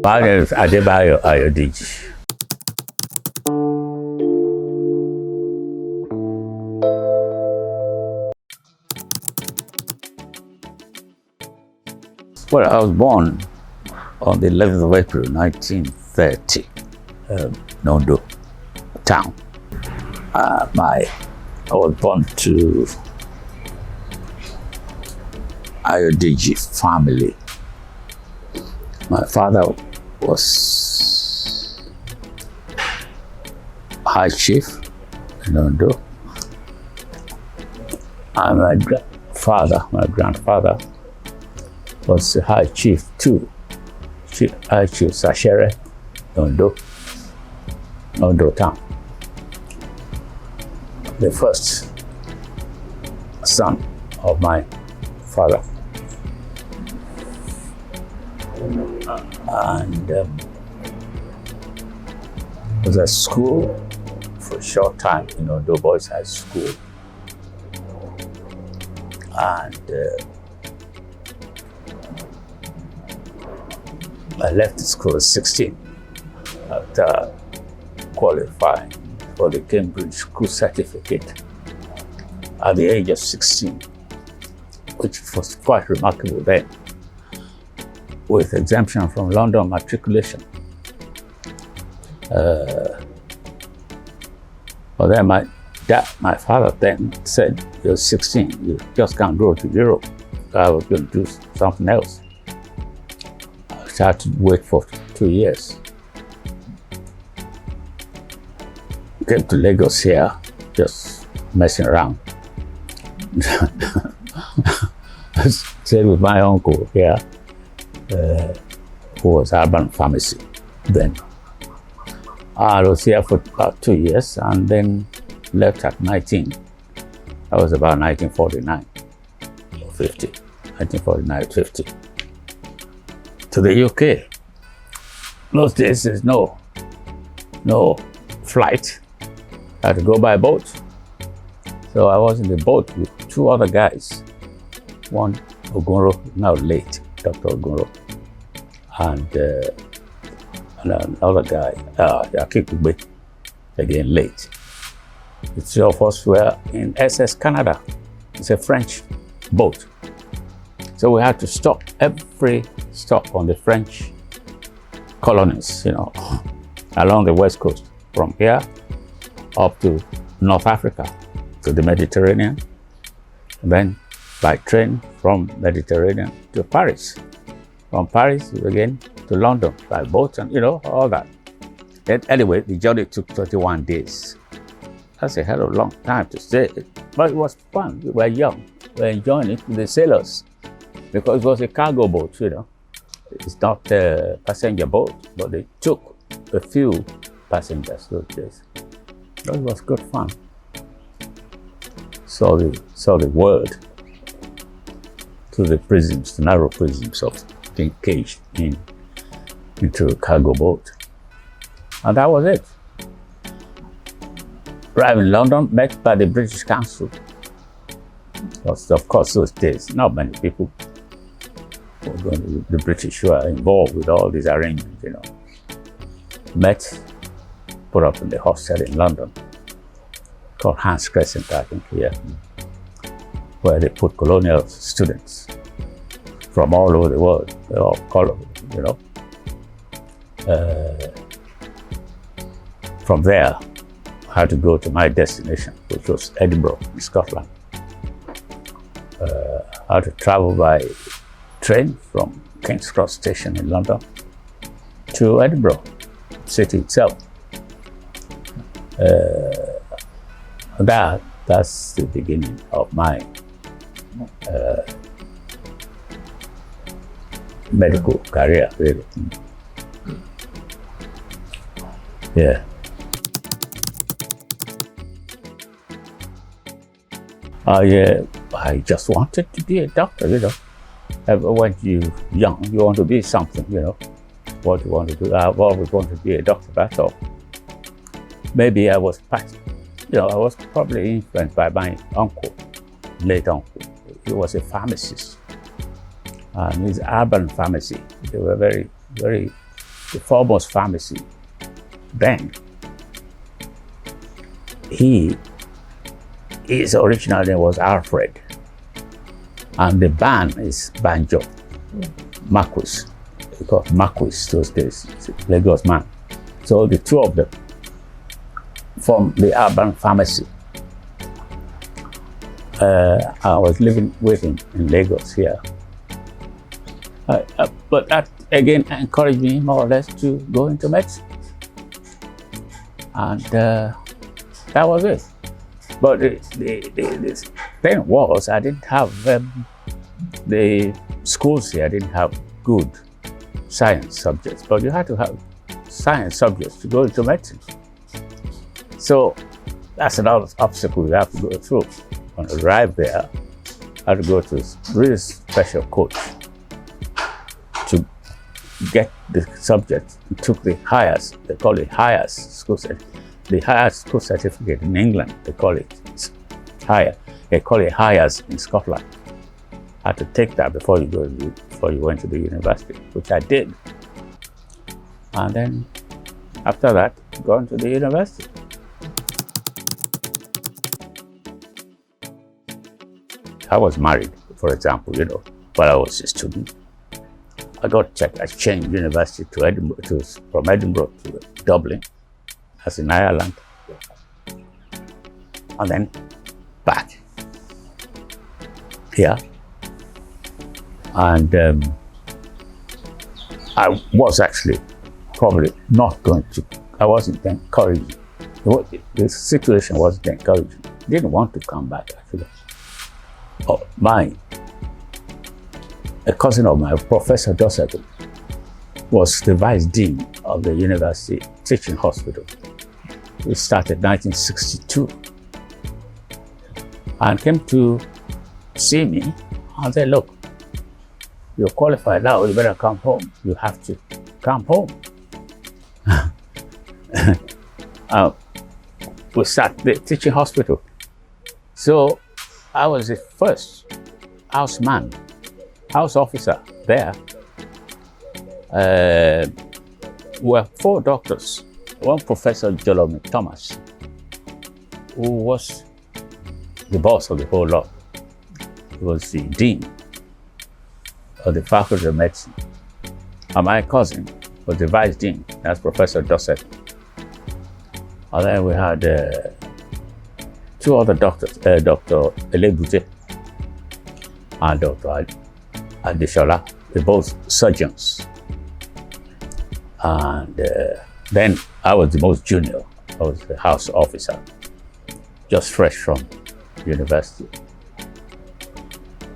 My name is Adebayo Ayodeji. Well, I was born on the 11th of April, 1930, Nondo town. I was born to Ayodeji family. My father was High Chief in Nondo, and my grandfather was High Chief too, High Chief Sachere, Nondo town. The first son of my father. And was at school for a short time, Nondo Boys High School. And I left the school at 16 after qualifying for the Cambridge School Certificate at the age of 16, which was quite remarkable then, with exemption from London matriculation. But then my father then said, "You're 16, you just can't go to Europe." I was going to do something else. I had to wait for 2 years. Came to Lagos here, just messing around. I stayed with my uncle here, who was urban pharmacy then. I was here for about 2 years and then left at 19. That was about 1949 or 50, 1949 or 50. To the UK. Those days there's no flight. I had to go by boat. So I was in the boat with two other guys. One, Ogunro, now late, Dr. Ogunro, and another guy, Akikugbe, again late. The three of us were in SS Canada. It's a French boat. So we had to stop every stop on the French colonies, along the west coast, from here up to North Africa, to the Mediterranean, and then by train from Mediterranean to Paris. From Paris again to London by boat and all that. And anyway, the journey took 31 days. That's a hell of a long time to stay, but it was fun. We were young, we were enjoying it with the sailors because it was a cargo boat, It's not a passenger boat, but they took a few passengers those days. It was good fun. Saw the world through the prisms, the narrow prisms of being caged into a cargo boat. And that was it. Arrived in London, met by the British Council. Of course, those days, not many people were going to the British were involved with all these arrangements, Met, put up in the hostel in London, called Hans Crescent, I think, where they put colonial students from all over the world. They all colored, From there, I had to go to my destination, which was Edinburgh in Scotland. I had to travel by train from King's Cross Station in London to Edinburgh city itself. That's the beginning of my medical career, really. Yeah. I just wanted to be a doctor, When you're young, you want to be something, what you want to do. I've always wanted to be a doctor, that's all. Maybe I was I was probably influenced by my uncle, late uncle. He was a pharmacist. And his urban pharmacy, they were very, very the foremost pharmacy then, his original name was Alfred, and the band is Banjo, Marquis. They called Marquis those days, Lagos man. So the two of them from the urban pharmacy. I was living with him in Lagos here. But that again encouraged me more or less to go into medicine. And that was it. But the thing was, I didn't have the schools here didn't have good science subjects, but you had to have science subjects to go into medicine. So that's another obstacle you have to go through. When I arrived there, I had to go to a really special coach to get the subject. I took the highest, they call it highest school certificate. The highest school certificate in England, they call it higher. They call it highest in Scotland. I had to take that before you went to the university, which I did. And then after that, going to the university. I was married, for example, while I was a student. I got checked. I changed university to Edinburgh, from Edinburgh to Dublin, as in Ireland, and then back here. And I was actually probably not going to. I wasn't encouraging. The situation wasn't encouraging. Didn't want to come back actually. A cousin of mine, Professor Dorset, was the vice dean of the university teaching hospital. He started in 1962 and came to see me and said, look, you're qualified now, you better come home. You have to come home. We started the teaching hospital. So I was the first house officer there. Were 4 doctors. One Professor Jolomi Thomas, who was the boss of the whole lot. He was the dean of the Faculty of Medicine. And my cousin was the vice dean, that's Professor Dorset. And then we had 2 other doctors, Dr. Elebute and Dr. Adeshola. They're both surgeons. And then I was the most junior. I was the house officer, just fresh from university.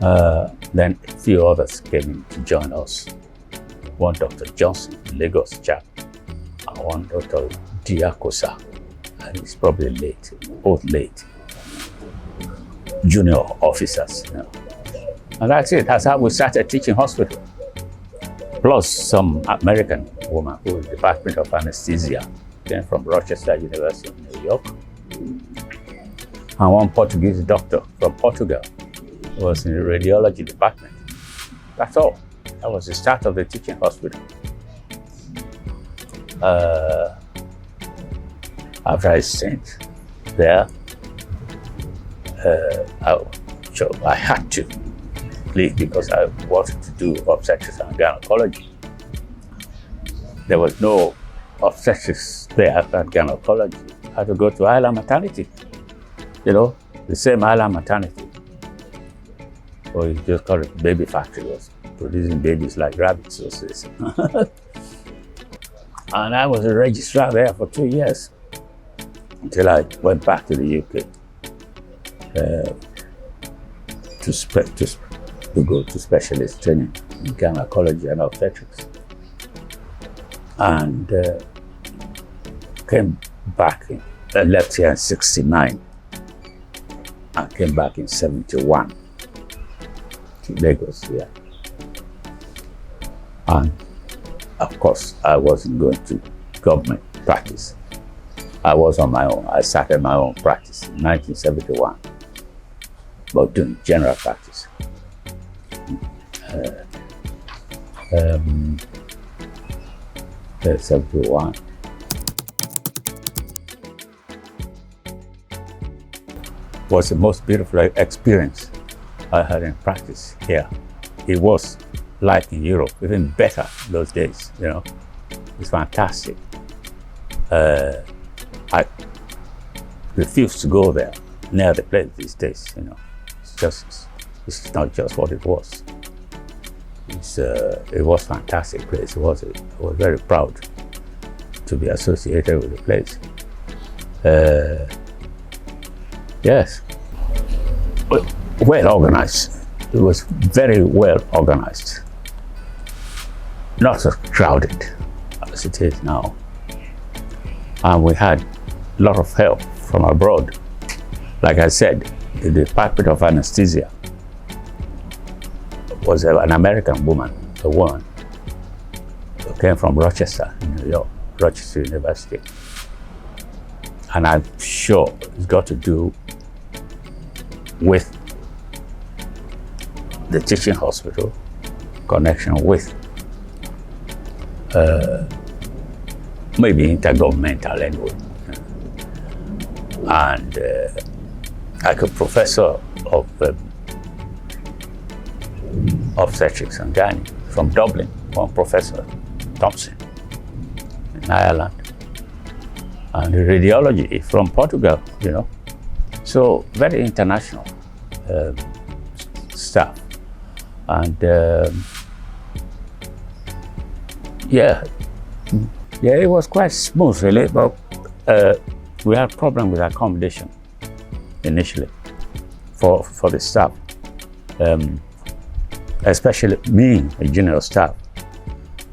Then a few others came in to join us. One Dr. Johnson, Lagos chap, and one Dr. Diakosa, and he's probably late, both late. Junior officers, And that's it. That's how we started teaching hospital. Plus some American woman who was Department of Anesthesia, came from Rochester University in New York. And one Portuguese doctor from Portugal who was in the radiology department. That's all. That was the start of the teaching hospital. After I stayed there, I had to leave because I wanted to do obstetrics and gynecology. There was no obstetrics there and gynecology. I had to go to Island Maternity, the same Island Maternity. Or you just call it baby factory, was producing babies like rabbits those days. And I was a registrar there for 2 years until I went back to the UK to go to specialist training in gynecology and obstetrics. And came back, left here in 69 and came back in 71 to Lagos here. And of course, I wasn't going to government practice. I was on my own. I started my own practice in 1971, but doing general practice. 71. Was the most beautiful experience I had in practice here. It was like in Europe, even better those days, you know. It's fantastic. I refuse to go there near the place these days, you know. It's not just what it was. It was a fantastic place. I was very proud to be associated with the place. Yes, well organized. It was very well organized. Not so crowded as it is now. And we had a lot of help from abroad. Like I said, the Department of Anesthesia was an American woman, a woman who came from Rochester, New York, Rochester University. And I'm sure it's got to do with the teaching hospital, connection with maybe intergovernmental anyway. And like a professor of obstetrics and gynae from Dublin, one Professor Thompson in Ireland, and radiology from Portugal, you know. So very international staff. And yeah, it was quite smooth really, but we had a problem with accommodation initially for the staff. Especially me, a junior staff.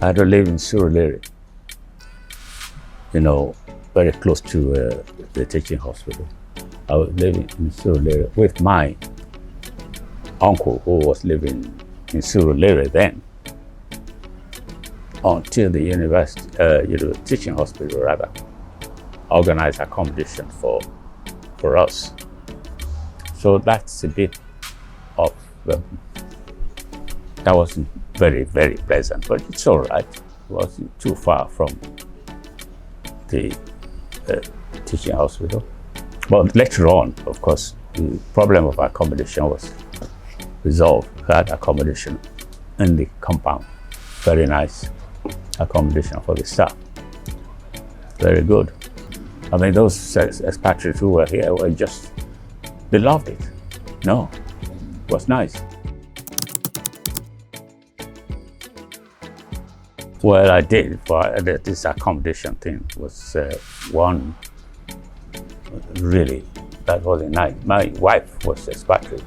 I had to live in Surulere, you know, very close to the teaching hospital. I was living in Surulere with my uncle who was living in Surulere then, until the university, teaching hospital rather, organized accommodation for us. So that's a bit of that wasn't very, very pleasant, but it's all right. It wasn't too far from the teaching hospital. But later on, of course, the problem of accommodation was resolved. We had accommodation in the compound. Very nice accommodation for the staff. Very good. I mean, those expatriates who were here were just, they loved it. No, it was nice. Well, I did, but this accommodation thing was one really, that wasn't nice. My wife was expatriate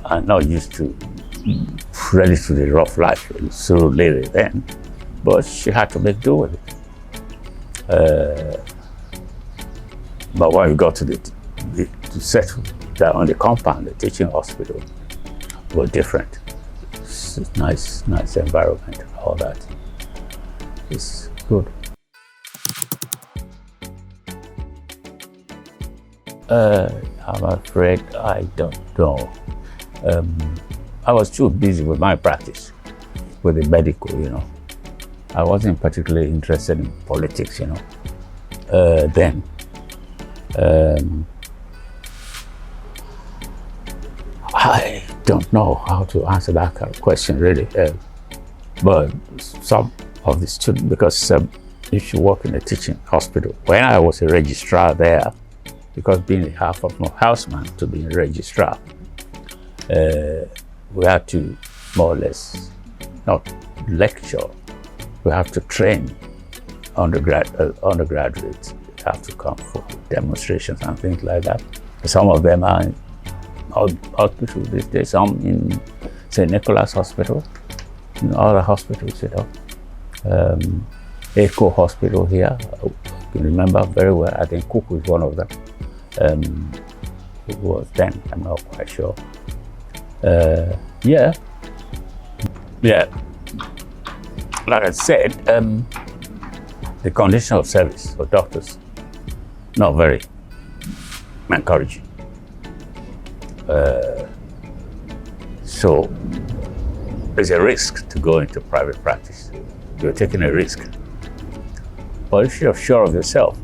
and not used to relatively rough life in Surulere then, but she had to make do with it. But when we got to settle down on the compound, the teaching hospital was different. It's a nice environment, all that. It's good. I'm afraid I don't know. I was too busy with my practice, with the medical, you know. I wasn't particularly interested in politics, you know, then. I don't know how to answer that kind of question, really. But some of the students, because if you work in a teaching hospital, when I was a registrar there, because being half of a houseman to be a registrar, we had to more or less not lecture. We have to train undergraduates. They have to come for demonstrations and things like that. Some of them are in hospitals these days, some in St. Nicholas Hospital, in other hospitals, you know. Echo Hospital here, I can remember very well. I think Cook was one of them. Who was then, I'm not quite sure. Yeah. Like I said, the condition of service for doctors, not very encouraging. So there's a risk to go into private practice. You're taking a risk. But if you're sure of yourself,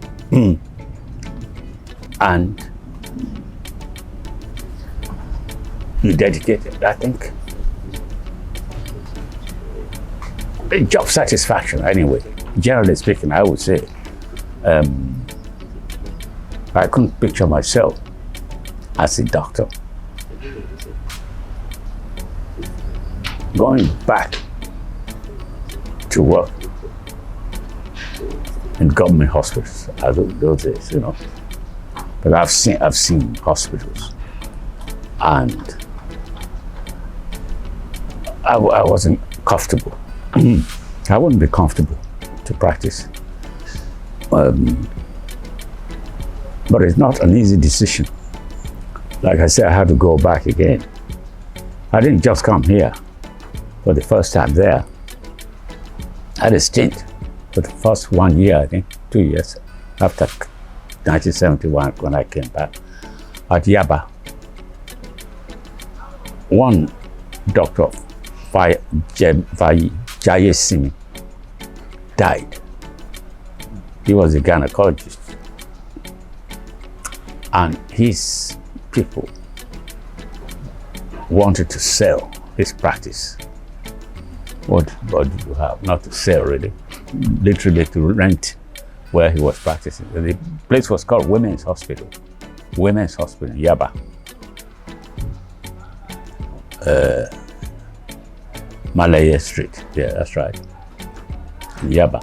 and you're dedicated, I think job satisfaction anyway, generally speaking, I would say, I couldn't picture myself as a doctor going back to work in government hospitals as of those days, you know. But I've seen hospitals, and I wasn't comfortable. I wouldn't be comfortable to practice. But it's not an easy decision. Like I said, I had to go back again. I didn't just come here for the first time there. I had a stint for the first 1 year, I think, 2 years after 1971 when I came back at Yaba. One doctor, Jayesimi, died. He was a gynecologist, and his people wanted to sell his practice. What do you have? Not to sell, really, literally to rent where he was practicing. The place was called Women's Hospital in Yaba. Malaya Street, yeah, that's right, in Yaba.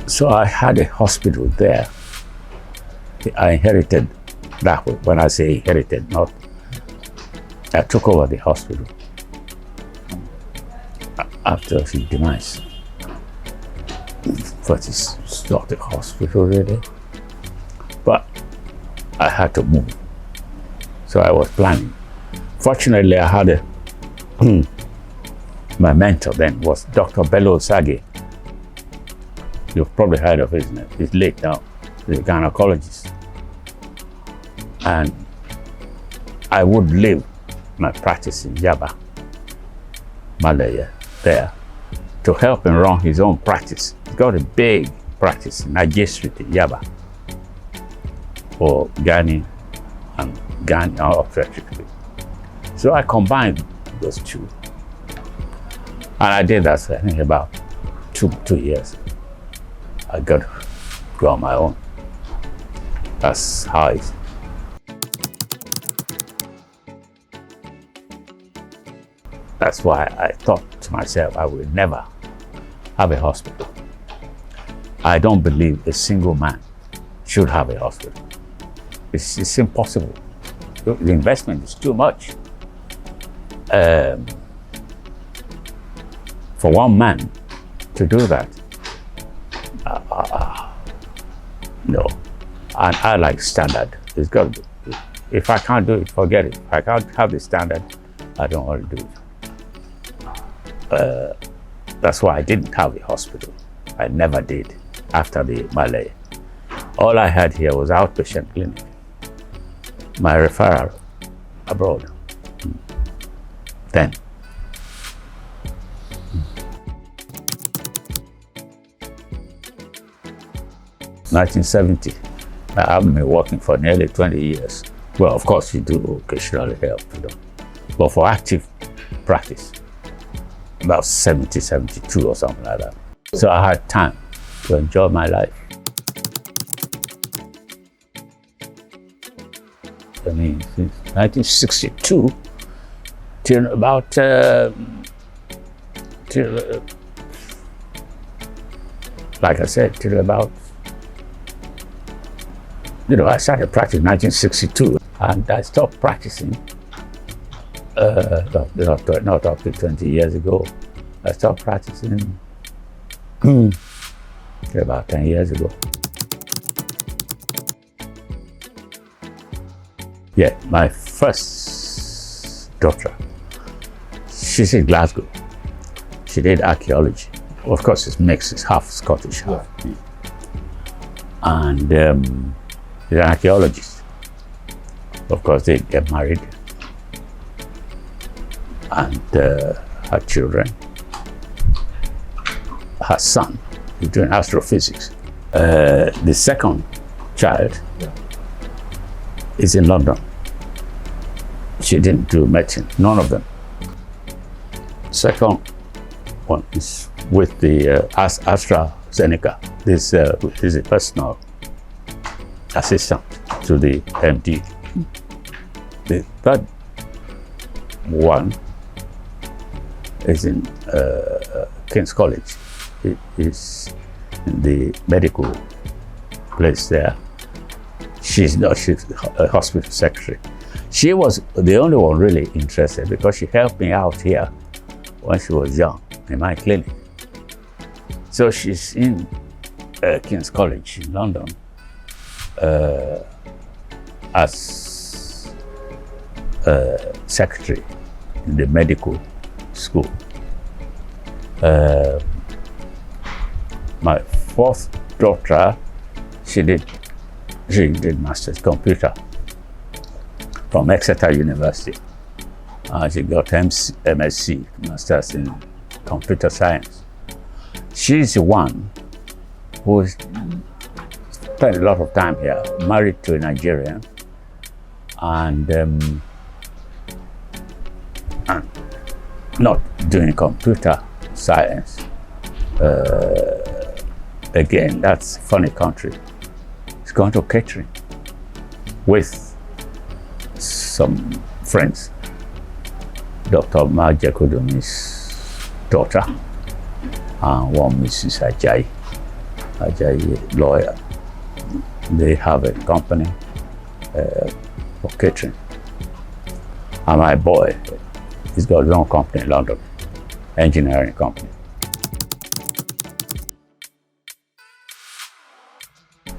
So I had a hospital there. I inherited that. When I say inherited, not, I took over the hospital after his demise. But it's not a hospital really. But I had to move. So I was planning. Fortunately, I had my mentor then was Dr. Bello Sage. You've probably heard of his name. He's late now. He's a gynecologist. And I would leave my practice in Yaba, Malaya, there, to help him run his own practice. He's got a big practice in Ajay Street in Yaba for gynae and obstetrics. So I combined those two. And I did that, I think, about two years. I got to go on my own. That's how it. That's why I thought to myself, I will never have a hospital. I don't believe a single man should have a hospital. It's impossible. The investment is too much. For one man to do that, no. And I like standard. It's got to be. If I can't do it, forget it. If I can't have the standard, I don't want to do it. That's why I didn't have a hospital. I never did after the Malay. All I had here was outpatient clinic. My referral abroad. Then. 1970. I've been working for nearly 20 years. Well, of course, you do occasionally help, you know. But for active practice, about 70, 72 or something like that. So I had time to enjoy my life. I mean, since 1962 till about, like I said, till about, I started practicing in 1962 and I stopped practicing not up to 20 years ago. I stopped practicing about 10 years ago. Yeah, my first daughter, she's in Glasgow. She did archaeology. Of course, it's mixed, it's half Scottish, half. Yeah. And she's an archaeologist. Of course, they get married and had children. her son is doing astrophysics. The second child is in London. She didn't do medicine, none of them. Second one is with the AstraZeneca. This is a personal assistant to the MD. The third one is in King's College. It is in the medical place there. She's a hospital secretary. She was the only one really interested because she helped me out here when she was young in my clinic. So she's in King's College in London as secretary in the medical school. My fourth daughter, she did master's computer from Exeter University. She got MSc, Masters in Computer Science. She's the one who spent a lot of time here, married to a Nigerian, and not doing computer science. Again, that's a funny country. It's going to catering with some friends. Dr. Majakodumi's daughter and one Mrs. Ajayi, lawyer. They have a company for catering. And my boy, he's got his own company in London, engineering company.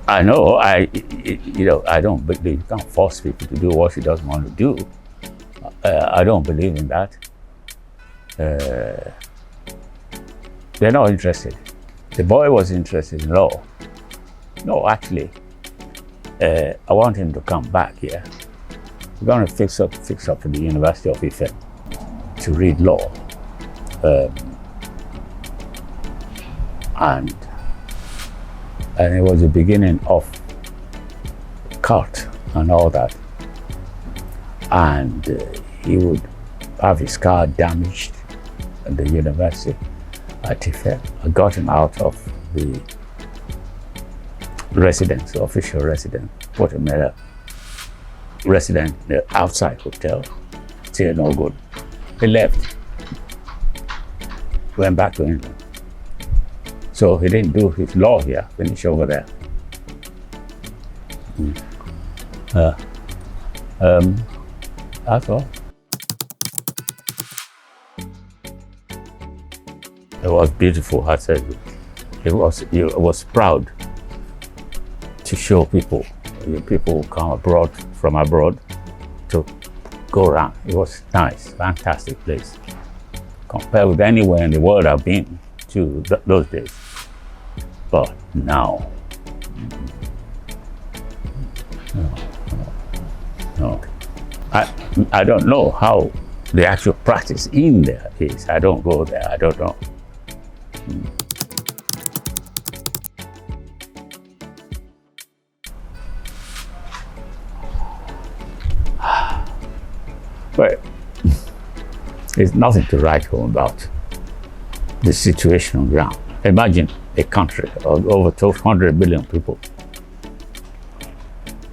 I know, I don't believe, you can't force people to do what she doesn't want to do. I don't believe in that. They're not interested. The boy was interested in law. No, actually, I want him to come back here. We're going to fix up to the University of Ife to read law. And it was the beginning of cult and all that. And he would have his car damaged at the university at Ife. I got him out of the residence, the official residence, put him in a resident, the outside hotel, still no good. He left, went back to England. So he didn't do his law here, finish over there. That's all. It was beautiful, I said. It was proud to show people who come from abroad to go around. It was nice, fantastic place. Compared with anywhere in the world I've been to those days. But now, no. I don't know how the actual practice in there is. I don't go there, I don't know. But there's nothing to write home about. The situation on the ground. Imagine a country of over 200 billion people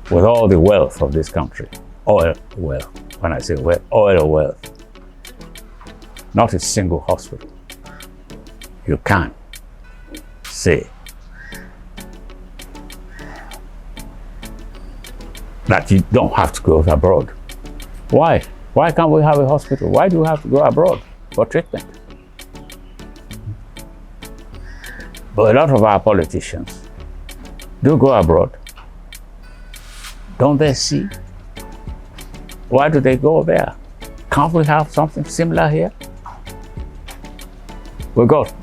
with all the wealth of this country, oil wealth. When I say wealth, oil wealth, not a single hospital. You can't say that you don't have to go abroad. Why? Why can't we have a hospital? Why do we have to go abroad for treatment? But a lot of our politicians do go abroad. Don't they see? Why do they go there? Can't we have something similar here? We got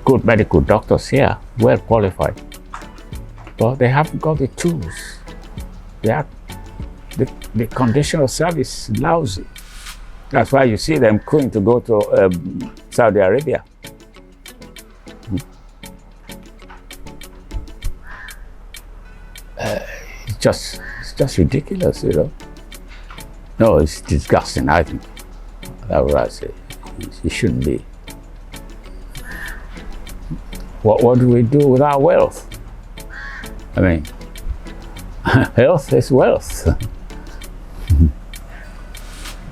good medical doctors here, well qualified, but they haven't got the tools. The condition of service is lousy. That's why you see them going to go to Saudi Arabia. It's just ridiculous, you know. No, it's disgusting, I think. That's what I say. It shouldn't be. What do we do with our wealth? I mean, health is wealth.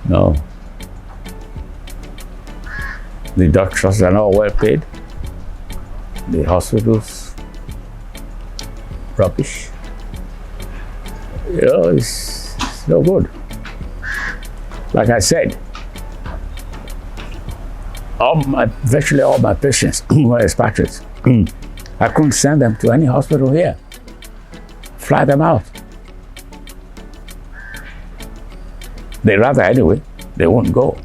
No. The doctors are not well paid. The hospitals, rubbish. You know, it's no good. Like I said, virtually all my patients were expatriates. I couldn't send them to any hospital here. Fly them out. They rather anyway, they won't go.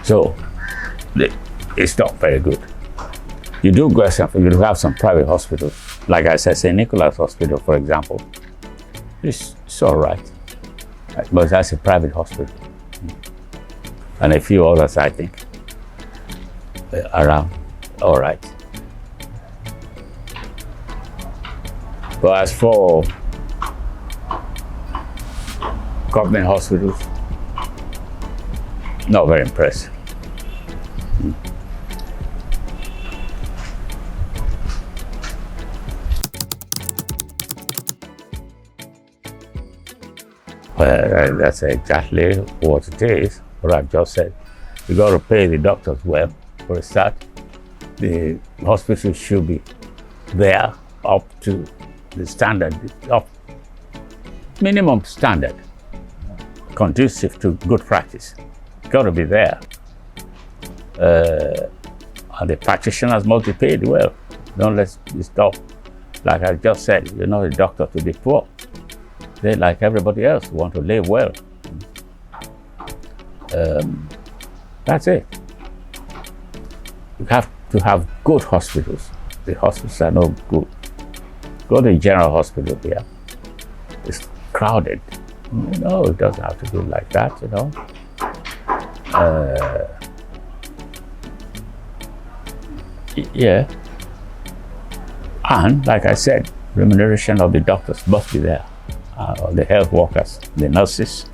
So, it's not very good. You do go you have some private hospitals. Like I said, St. Nicholas Hospital, for example. It's all right. But that's a private hospital. And a few others, I think, around. All right. But as for government hospitals, not very impressive. Well, that's exactly what it is, what I've just said. You got to pay the doctors well for a start. The hospital should be there up to the standard, up minimum standard, conducive to good practice. Got to be there. And the practitioners must be paid well. Don't let it stop. Like I just said, you're not a doctor to be poor. They, like everybody else, want to live well. That's it. You have to have good hospitals. The hospitals are no good. Go to a general hospital here. It's crowded. No, it doesn't have to be like that, you know. Yeah. And like I said, remuneration of the doctors must be there. The health workers, the nurses,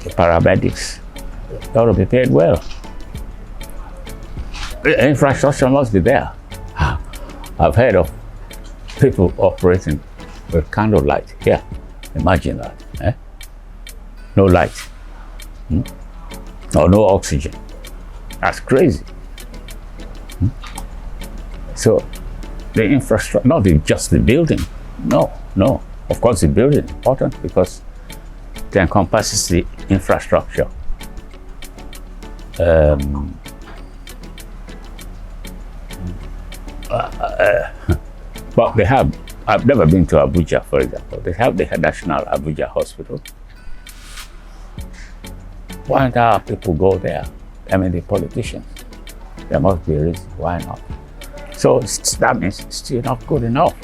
the paramedics, they ought to be paid well. The infrastructure must be there. I've heard of people operating with candlelight here. Imagine that. Eh? No light. Or no oxygen. That's crazy. So the infrastructure, not just the building. No. Of course, the building is important because it encompasses the infrastructure. But they have, I've never been to Abuja, for example. They have the National Abuja Hospital. Why don't people go there? I mean, the politicians. There must be a reason. Why not? So that means it's still not good enough.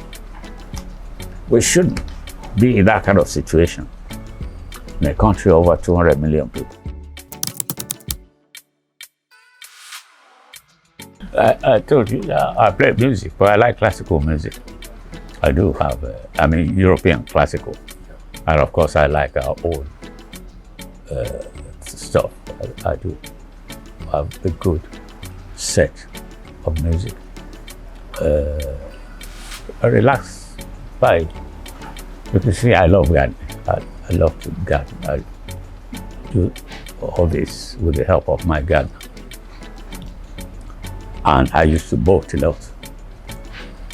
We shouldn't be in that kind of situation in a country of over 200 million people. I told you, I play music, but I like classical music. I do have, European classical. And of course, I like our old stuff. I do have a good set of music. A relaxed vibe. You can see I love gardening. I love to garden. I do all this with the help of my gardener. And I used to boat a lot.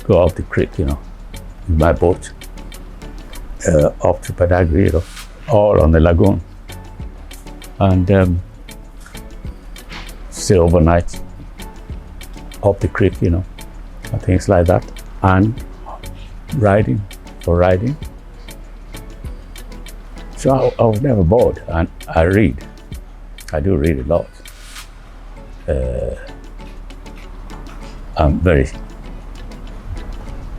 Go up the creek, with my boat, up to Badagry, all on the lagoon. And stay overnight up the creek, and things like that. And riding. So I was never bored, and I read. I do read a lot. I'm very,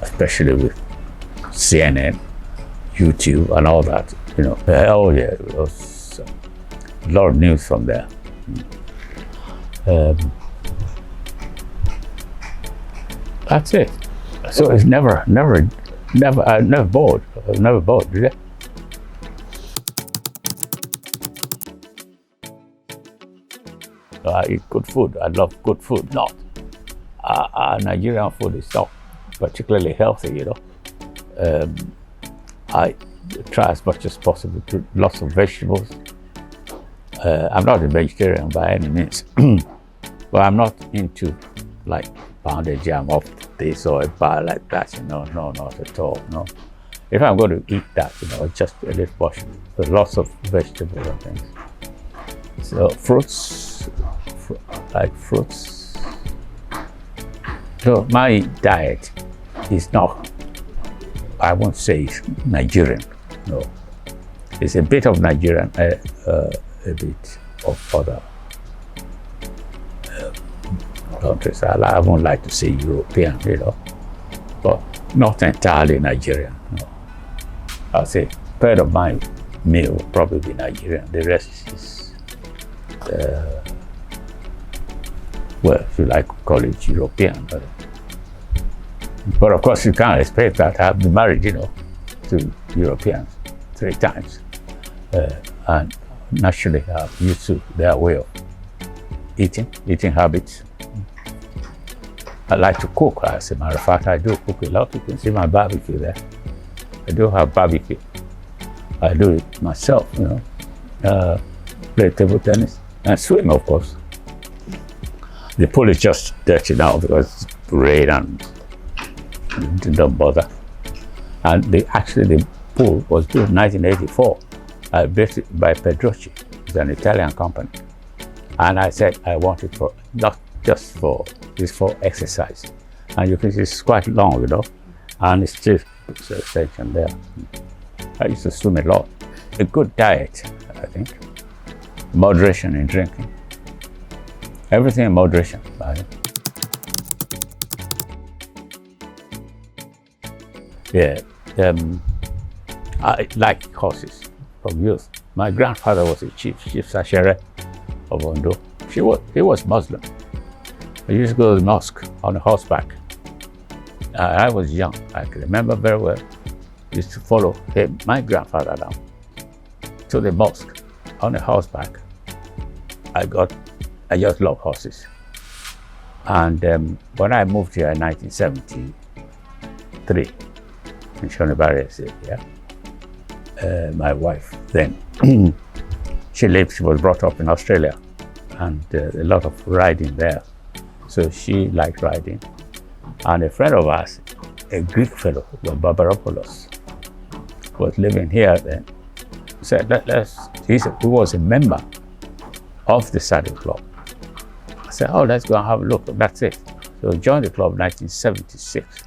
especially with CNN, YouTube, and all that. Oh yeah, it was a lot of news from there. That's it. So it's never bored. I was never bored, did I? I eat good food. I love good food. Not Nigerian food is not particularly healthy, you know. I try as much as possible to lots of vegetables. I'm not a vegetarian by any means, but I'm not into like pounded jam off this or a bar like that, you know. No, not at all. No. If I'm going to eat that, you know, just a little portion. There's lots of vegetables and things. So fruits, like fruits. So my diet is not, I won't say it's Nigerian, no. It's a bit of Nigerian, a bit of other countries. I won't like to say European, you know, but not entirely Nigerian, no. I'll say part of my meal will probably be Nigerian. The rest is, well, if you like to call it European. But of course, you can't expect that. I've been married, you know, to Europeans 3 times. And naturally, I'm used to their way of eating habits. I like to cook. As a matter of fact, I do cook a lot. You can see my barbecue there. I do have barbecue. I do it myself, you know. Play table tennis and swim, of course. The pool is just dirty now because it's rain and don't bother. And the pool was built in 1984. I built it by Pedrocci. It's an Italian company. And I said I want it for, not just for, it's for exercise. And you can see it's quite long, you know, and it's still a section there. I used to swim a lot. A good diet, I think. Moderation in drinking. Everything in moderation, I think. Yeah, I like horses from youth. My grandfather was a chief Sachere of Ondo. He was Muslim. I used to go to the mosque on a horseback. I was young, I can remember very well. I used to follow him, my grandfather down to the mosque on a horseback. I just love horses. And when I moved here in 1973, in Shonibari, yeah, my wife then, she was brought up in Australia, and a lot of riding there. So she liked riding. And a friend of ours, a Greek fellow, Barbaropoulos, was living here then, said, he was a member of the Saddle Club. I said, oh, let's go and have a look. That's it. So I joined the club in 1976.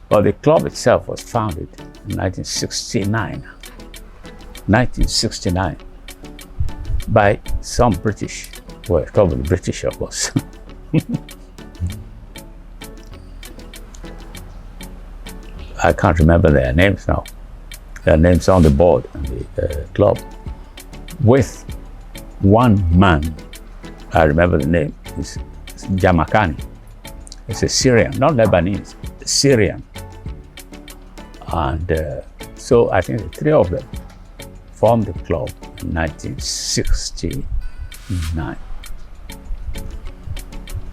But the club itself was founded in 1969. 1969 by some British, well, probably British, of course. I can't remember their names now. Their names on the board in the club. With one man, I remember the name, it's Jamakani. It's a Syrian, not Lebanese, Syrian. And so I think the 3 of them formed the club in 1969.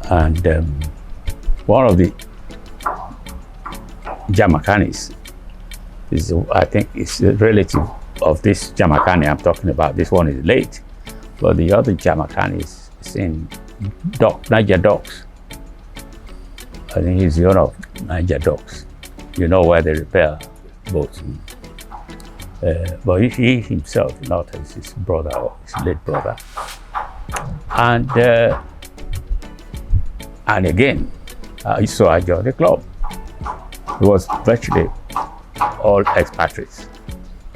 And one of the Jamakanis is, I think, is a relative of this Jamakani I'm talking about. This one is late, but the other Jamakani is in Niger Docks. I think he's the owner of Niger Docks. You know where they repair boats. But he himself, not as his brother or his late brother. And again, so I joined the club. It was virtually all expatriates.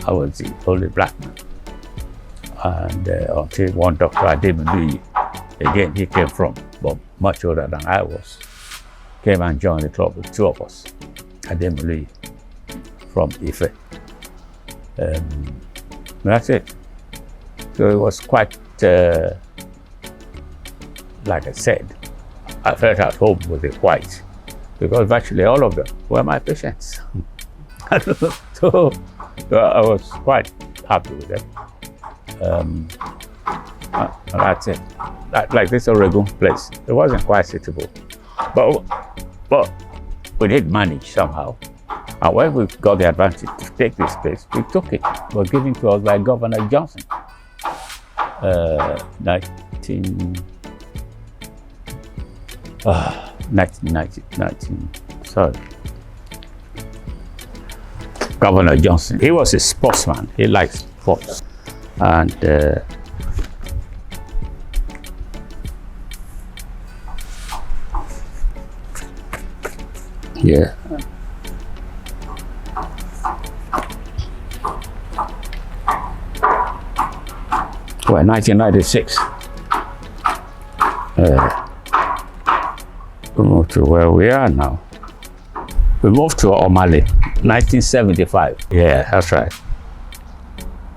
I was the only black man. And until one Dr. Adebayo, again, he came from, but much older than I was, came and joined the club with 2 of us. Adebayo from Ife. That's it. So it was quite, like I said, I felt at home with the whites. because virtually all of them were my patients. So I was quite happy with them. That's it. Like this Oregon place, it wasn't quite suitable, but we did manage somehow. And when we got the advantage to take this place, we took it. It was given to us by Governor Johnson. 1919, sorry. Governor Johnson. He was a sportsman. He liked sports. And yeah. Well, 1996. We moved to where we are now. We moved to Omale, 1975. Yeah, that's right.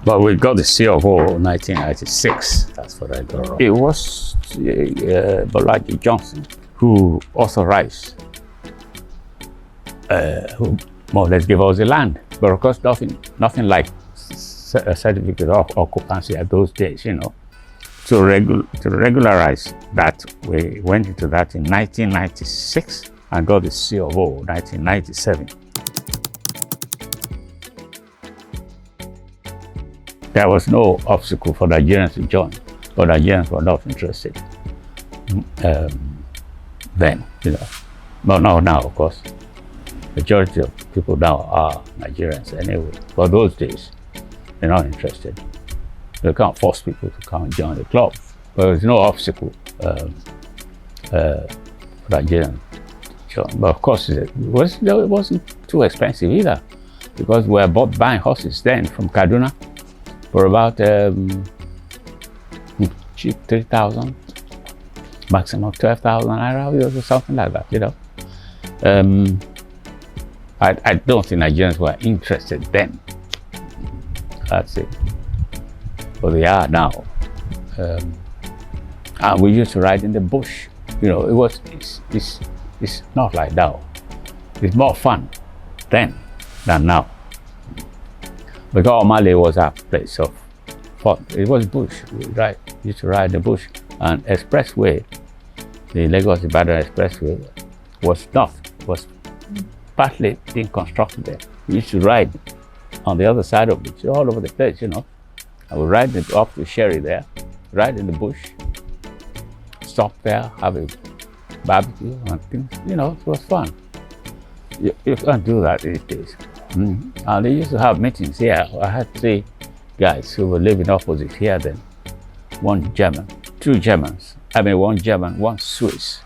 But we got the C of O 1996. That's what I got wrong. It was Bolaji Johnson who authorized, who more or less gave us the land. But of course, nothing like a certificate of occupancy at those days, you know. To regularize that, we went into that in 1996 and got the C of O 1997. There was no obstacle for Nigerians to join, but Nigerians were not interested then, you know. But now, of course, majority of people now are Nigerians anyway. For those days, they're not interested. They can't force people to come and join the club. But there's no obstacle for Nigerians to join. But of course, it wasn't too expensive either, because we were buying horses then from Kaduna for about cheap 3,000, maximum 12,000 naira or something like that, you know. I don't think Nigerians were interested then. That's it. But they are now. And we used to ride in the bush. You know, it's not like now. It's more fun then than now. Because Omale was our place of fun. It was bush. We used to ride in the bush. And expressway, the Lagos-Ibadan expressway, was partly being constructed there. We used to ride on the other side of it, all over the place, you know. I would ride up to Sherry there, ride in the bush, stop there, have a barbecue and things, you know, it was fun. You can't do that these days. And they used to have meetings here. I had 3 guys who were living opposite here then. One German, 2 Germans. I mean, 1 German, 1 Swiss,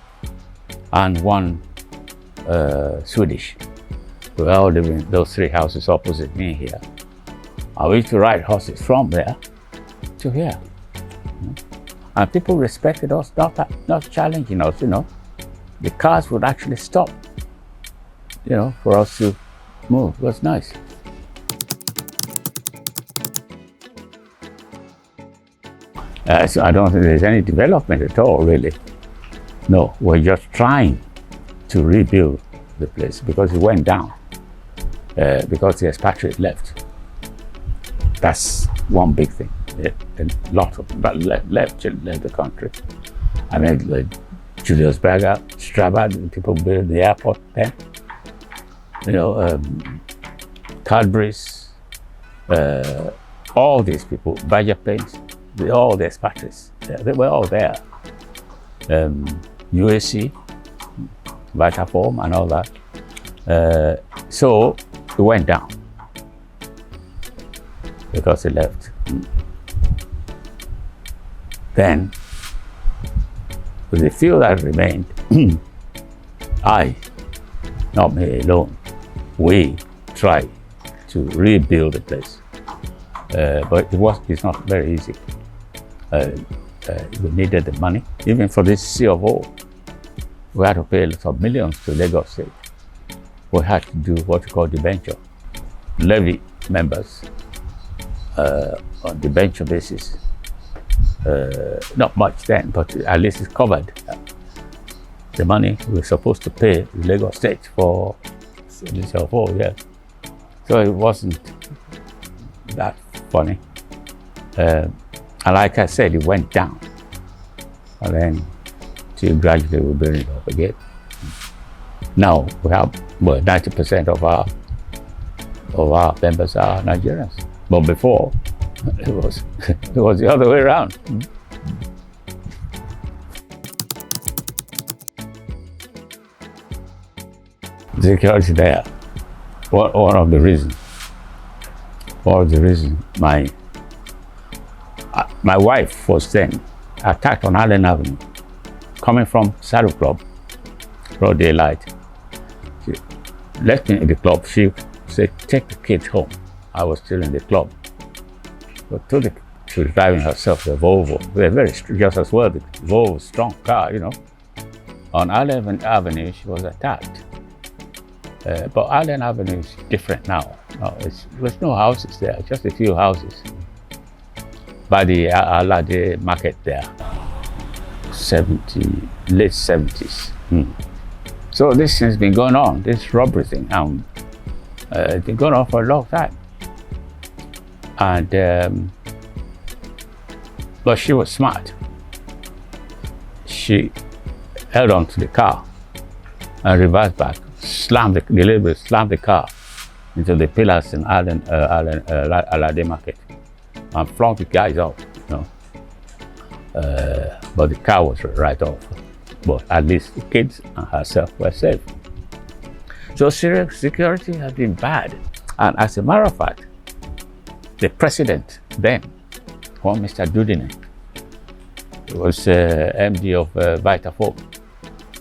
and 1 Swedish. We were all living in those 3 houses opposite me here. I used to ride horses from there to here. And people respected us, not challenging us, you know. The cars would actually stop, you know, for us to move. It was nice. So I don't think there's any development at all, really. No, we're just trying to rebuild the place because it went down, because the expatriate left. That's one big thing. A lot of them left the country. I mean, like Julius Berger, Strabag, the people built the airport there. You know, Cadbury's, all these people, Baja Paints, all the expatriates, they were all there. UAC, Vitaform and all that. So it went down because he left. Then, with the few that remained, not me alone, we tried to rebuild the place. But it's not very easy. We needed the money. Even for this C of O, we had to pay lots of millions to Lagos State. We had to do what we call debenture, levy members on debenture basis. Not much then, but at least it's covered. the money we were supposed to pay the Lagos State for the 4 years. So it wasn't that funny. And like I said, it went down. And then till gradually we built it up again. Now we have 90% of our members are Nigerians. But before it was the other way around. Security there. One of the reasons. My wife was then attacked on Allen Avenue, coming from Saddle Club, broad daylight. She left me in the club. She said, "Take the kids home." I was still in the club. But she was driving herself the Volvo. We were very just as well. The Volvo, strong car, you know. On Allen Avenue, she was attacked. But Allen Avenue is different now. There's no houses there, just a few houses. By the Alade market there, late 70s. So this has been going on, this robbery thing. It's been going on for a long time. And but she was smart. She held on to the car and reversed back, slammed the car into the pillars in Alade market and flung the guys out, you know. But the car was right off. But at least the kids and herself were safe. So security has been bad. And as a matter of fact, the president then, one Mr. Dudine, he was MD of Vitafoam.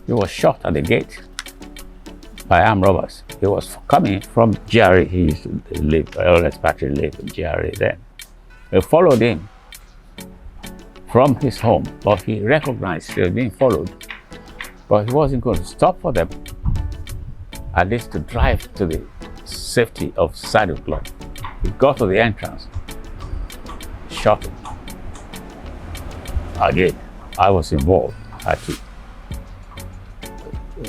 He was shot at the gate by armed robbers. He was coming from GRA. He used to live, all expatriates lived in GRA then. They followed him from his home, but he recognized he was being followed. But he wasn't going to stop for them, at least to drive to the safety of Saddle Club. He got to the entrance, shot him. Again, I was involved. I had to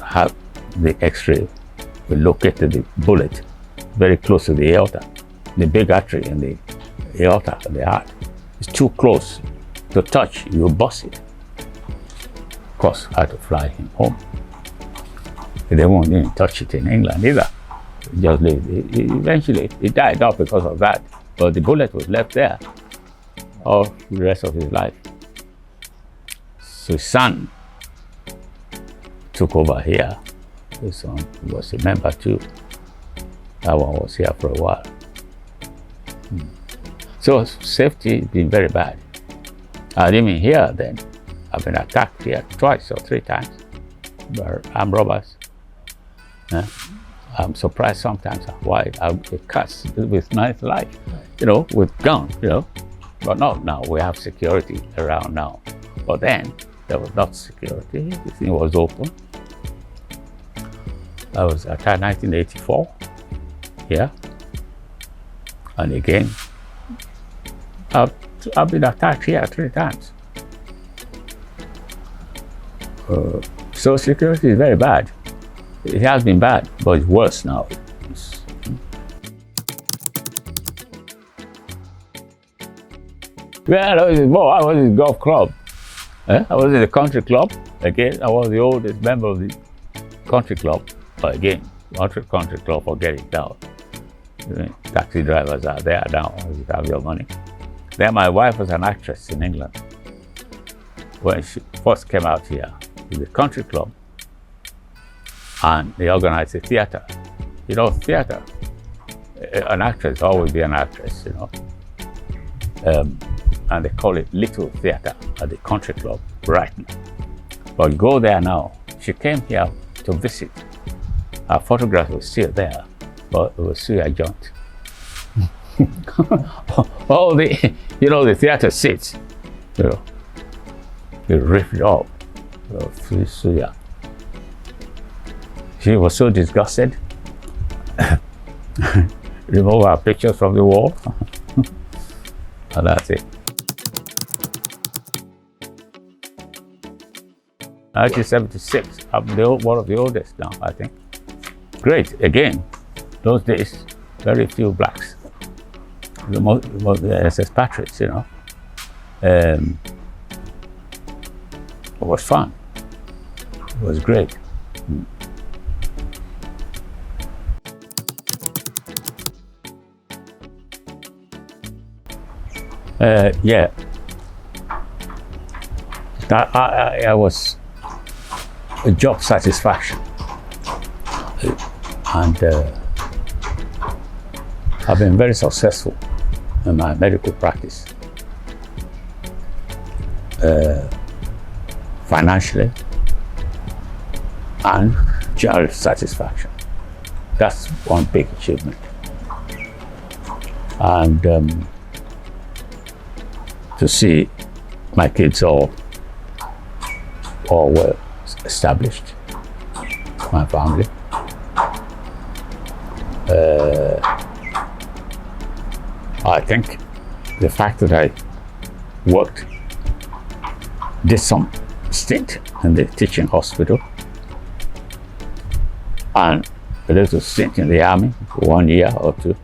have the X-ray. We located the bullet very close to the aorta, the big artery in the aorta of the heart. It's too close to touch, you bust it. Of course, I had to fly him home. They won't even touch it in England either. Just leave. Eventually, he died not because of that, but the bullet was left there all the rest of his life. So his son took over here. His son was a member too. That one was here for a while. So safety has been very bad. I didn't mean here then. I've been attacked here twice or 3 times by armed robbers. I'm surprised sometimes why I get cuts with nice life, you know, with guns, you know. But not now. We have security around now. But then there was not security. The thing was open. I was attacked 1984. Yeah. And again, I've been attacked here 3 times. So security is very bad. It has been bad, but it's worse now. Well, I was in the golf club. I was in the country club. Again, I was the oldest member of the country club. But again, country club, forget it now. Taxi drivers are there now, you have your money. Then my wife was an actress in England. When she first came out here to the country club, and they organized a theater. You know, theater, an actress always be an actress, you know. And they call it Little Theater at the country club, Brighton. But go there now. She came here to visit. Her photograph was still there, but it was still adjunct. All the, you know, the theater seats, you know, they ripped it off. Yeah. She was so disgusted. Remove our pictures from the wall. And that's it. 1976. I'm one of the oldest now, I think. Great. Again, those days, very few blacks. The SS Patriots, you know. It was fun. It was great. Yeah. I was a job satisfaction, and I've been very successful in my medical practice, financially and job satisfaction. That's one big achievement. And to see my kids all well established, my family. I think the fact that I did some stint in the teaching hospital and a little stint in the army for 1 year or two,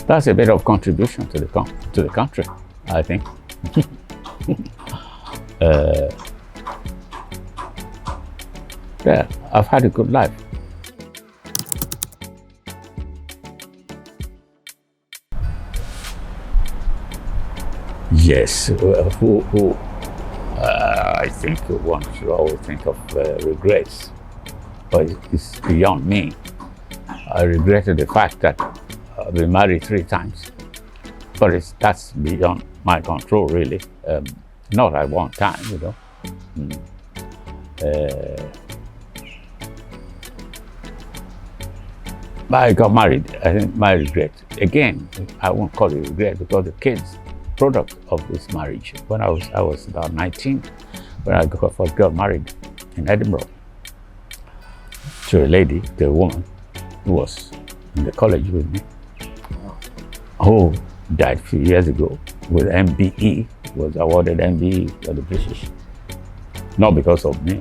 that's a bit of contribution to the country, I think. Yeah, I've had a good life. Yes, I think one should always think of regrets, but it's beyond me. I regretted the fact that I've been married 3 times, but that's beyond my control, really. Not at one time, you know. I got married. I think my regret, again, I won't call it regret because the kids, product of this marriage. When I was about 19 when I first got married in Edinburgh to a lady, to a woman who was in the college with me, who died a few years ago with MBE, was awarded MBE by the British. Not because of me,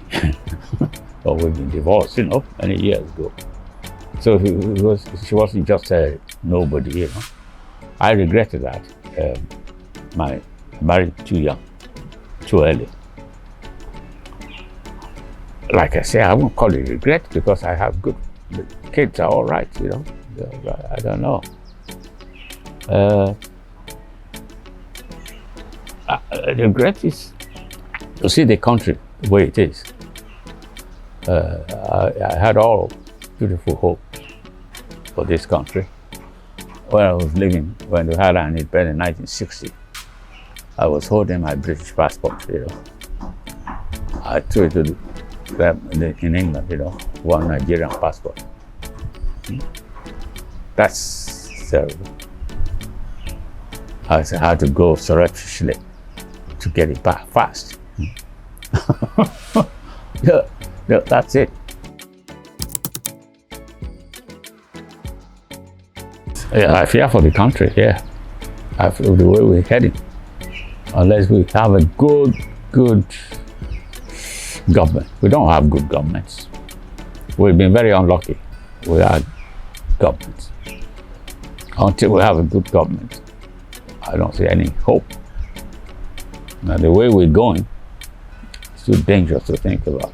but we've been divorced, you know, many years ago. So she wasn't just a nobody, you know. I regretted that. My married too young, too early. Like I say, I won't call it regret because I have the kids are all right, you know. I don't know. Regret is to see the country the way it is. I had all beautiful hope for this country. When I was living, when we had an independence in 1960, I was holding my British passport, you know. I threw it to them in England, you know, one Nigerian passport. That's terrible. I had to go surreptitiously to get it back fast. Yeah, that's it. Yeah, I fear for the country, yeah. I feel the way we're heading. Unless we have a good government. We don't have good governments. We've been very unlucky with our governments. Until we have a good government, I don't see any hope. Now, the way we're going, it's too dangerous to think about.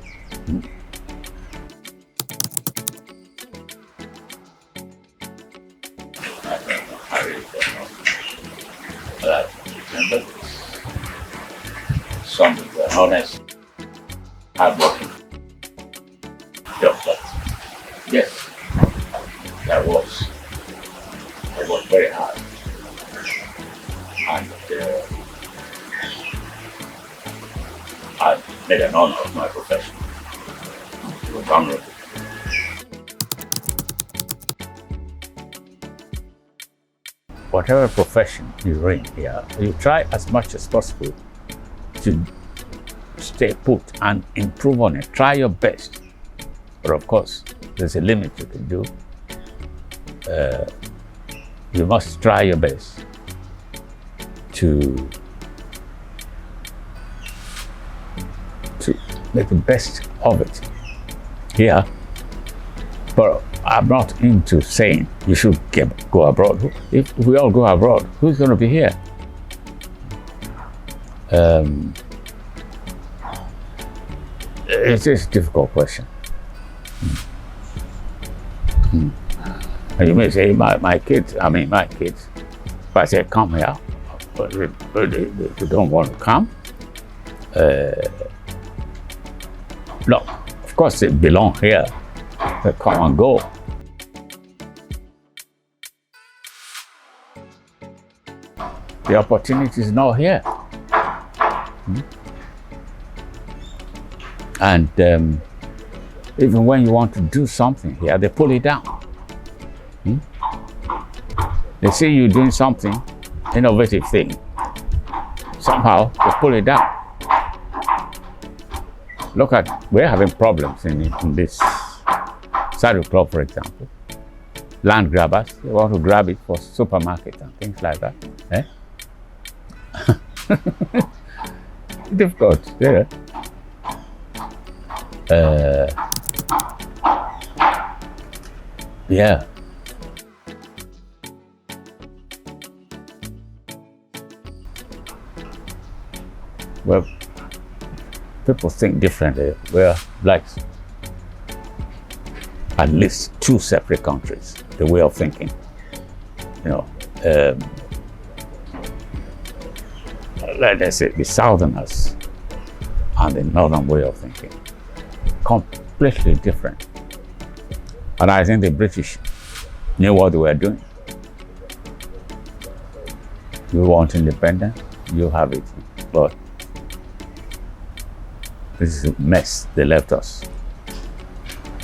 Some were honest, hardworking. Yes, that was very hard. And I made an honor of my profession. It was honorable. Whatever profession you're in here, you try as much as possible to stay put and improve on it. Try your best. But of course, there's a limit you can do. You must try your best to make the best of it here. But I'm not into saying you should go abroad. If we all go abroad, who's going to be here? It's a difficult question. And you may say, my kids, if I say come here, but they don't want to come. No, of course they belong here. They come and go. The opportunity is not here. And even when you want to do something here, they pull it down. They see you doing something, innovative thing. Somehow they pull it down. Look at, we're having problems in this Saddle Club, for example. Land grabbers, they want to grab it for supermarkets and things like that. Difficult, yeah. Yeah. Well, people think differently. We're like at least two separate countries, the way of thinking. Let's say the Southerners and the Northern way of thinking, completely different. And I think the British knew what they were doing. You want independence, you have it. But this is a mess they left us.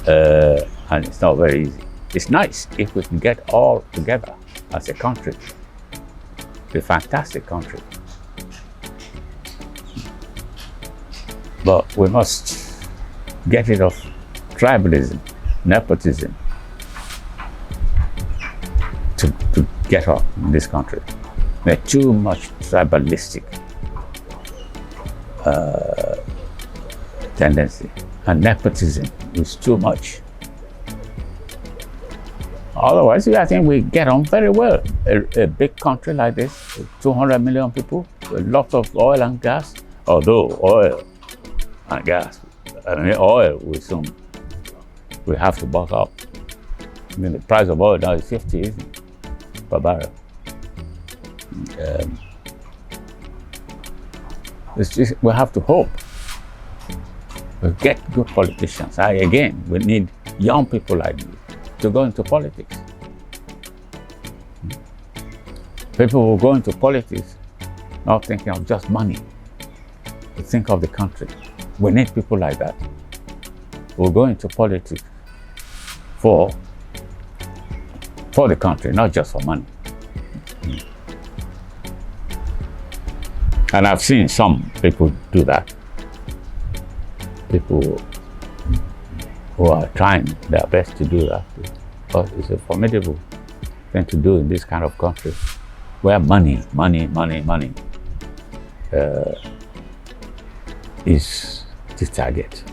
And it's not very easy. It's nice if we can get all together as a country. It's a fantastic country. But we must get rid of tribalism, nepotism to get up in this country. There's too much tribalistic tendency, and nepotism is too much. Otherwise, I think we get on very well. A big country like this, 200 million people, a lot of oil and gas, although oil and gas, oil we have to buck up. The price of oil now is 50, isn't it, per barrel? We have to hope. We get good politicians. Again, we need young people like you to go into politics. People who go into politics not thinking of just money, but think of the country. We need people like that. We'll go into politics for the country, not just for money. And I've seen some people do that. People who are trying their best to do that. But it's a formidable thing to do in this kind of country where money is the target.